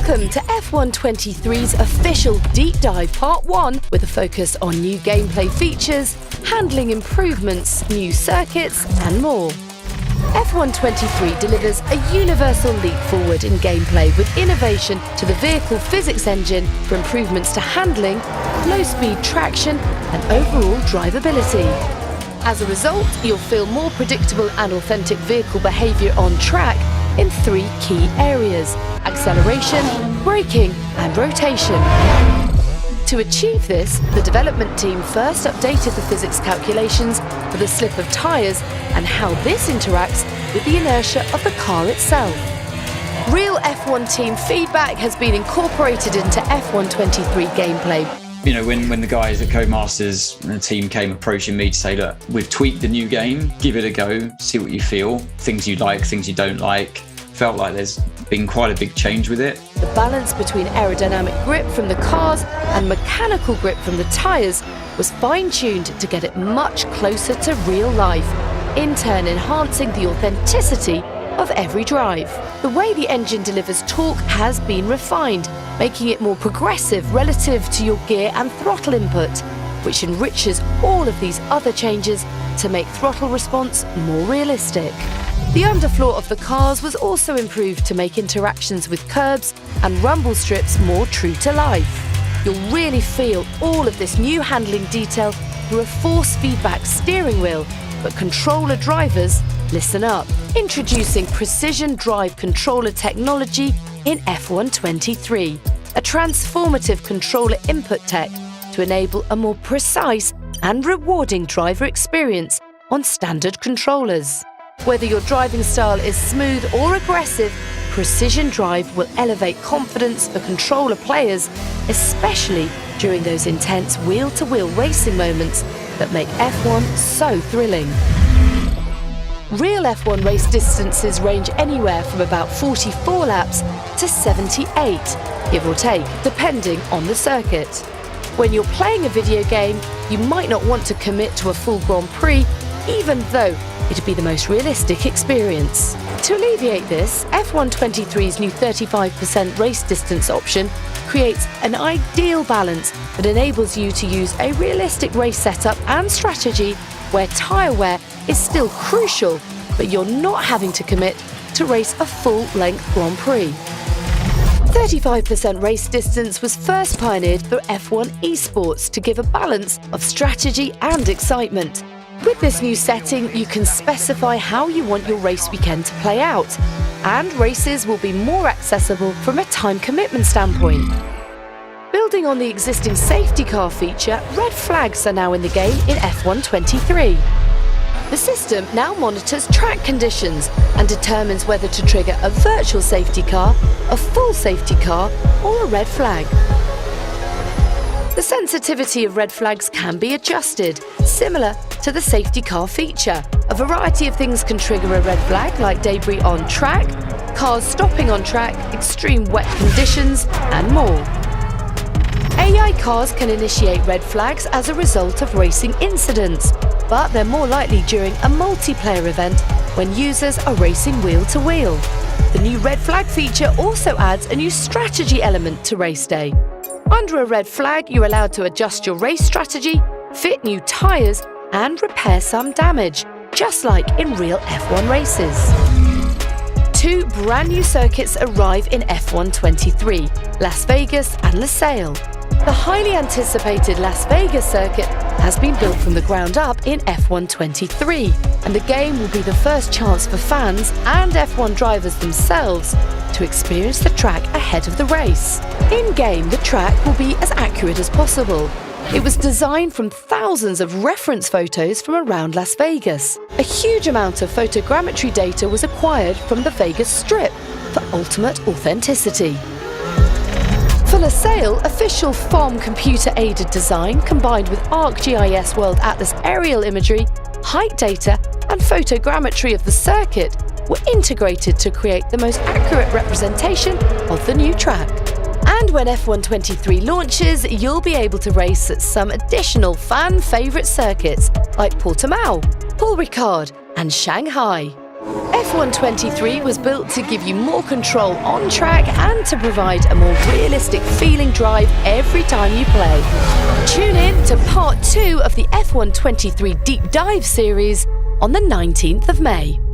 Welcome to F123's official Deep Dive Part 1 with a focus on new gameplay features, handling improvements, new circuits and more. F123 delivers a universal leap forward in gameplay with innovation to the vehicle physics engine for improvements to handling, low-speed traction and overall drivability. As a result, you'll feel more predictable and authentic vehicle behaviour on track in 3 key areas: acceleration, braking and rotation. To achieve this, the development team first updated the physics calculations for the slip of tyres and how this interacts with the inertia of the car itself. Real F1 team feedback has been incorporated into F123 gameplay. You know, when the guys at Codemasters and the team came approaching me to say, look, we've tweaked the new game, give it a go, see what you feel, things you like, things you don't like. Felt like there's been quite a big change with it. The balance between aerodynamic grip from the cars and mechanical grip from the tyres was fine-tuned to get it much closer to real life, in turn enhancing the authenticity of every drive. The way the engine delivers torque has been refined, making it more progressive relative to your gear and throttle input, which enriches all of these other changes to make throttle response more realistic. The underfloor of the cars was also improved to make interactions with curbs and rumble strips more true to life. You'll really feel all of this new handling detail through a force feedback steering wheel, but controller drivers, listen up. Introducing Precision Drive Controller technology in F123, a transformative controller input tech to enable a more precise and rewarding driver experience on standard controllers. Whether your driving style is smooth or aggressive, Precision Drive will elevate confidence for controller players, especially during those intense wheel-to-wheel racing moments that make F1 so thrilling. Real F1 race distances range anywhere from about 44 laps to 78, give or take, depending on the circuit. When you're playing a video game, you might not want to commit to a full Grand Prix, even though it'd be the most realistic experience. To alleviate this, F123's new 35% race distance option creates an ideal balance that enables you to use a realistic race setup and strategy where tyre wear is still crucial, but you're not having to commit to race a full-length Grand Prix. 35% race distance was first pioneered for F1 eSports to give a balance of strategy and excitement. With this new setting, you can specify how you want your race weekend to play out, and races will be more accessible from a time commitment standpoint. Building on the existing safety car feature, red flags are now in the game in F123. The system now monitors track conditions and determines whether to trigger a virtual safety car, a full safety car, or a red flag. The sensitivity of red flags can be adjusted, similar to the safety car feature. A variety of things can trigger a red flag, like debris on track, cars stopping on track, extreme wet conditions, and more. AI cars can initiate red flags as a result of racing incidents, but they're more likely during a multiplayer event when users are racing wheel-to-wheel. The new red flag feature also adds a new strategy element to race day. Under a red flag, you're allowed to adjust your race strategy, fit new tyres, and repair some damage, just like in real F1 races. 2 brand new circuits arrive in F123, Las Vegas and Losail. The highly anticipated Las Vegas circuit has been built from the ground up in F123, and the game will be the first chance for fans and F1 drivers themselves to experience the track ahead of the race. In-game, the track will be as accurate as possible. It was designed from thousands of reference photos from around Las Vegas. A huge amount of photogrammetry data was acquired from the Vegas Strip for ultimate authenticity. For Losail, official FOM computer-aided design combined with ArcGIS World Atlas aerial imagery, height data and photogrammetry of the circuit were integrated to create the most accurate representation of the new track. And when F123 launches, you'll be able to race at some additional fan-favourite circuits like Portimao, Paul Ricard and Shanghai. F123 was built to give you more control on track and to provide a more realistic feeling drive every time you play. Tune in to part 2 of the F123 Deep Dive series on the 19th of May.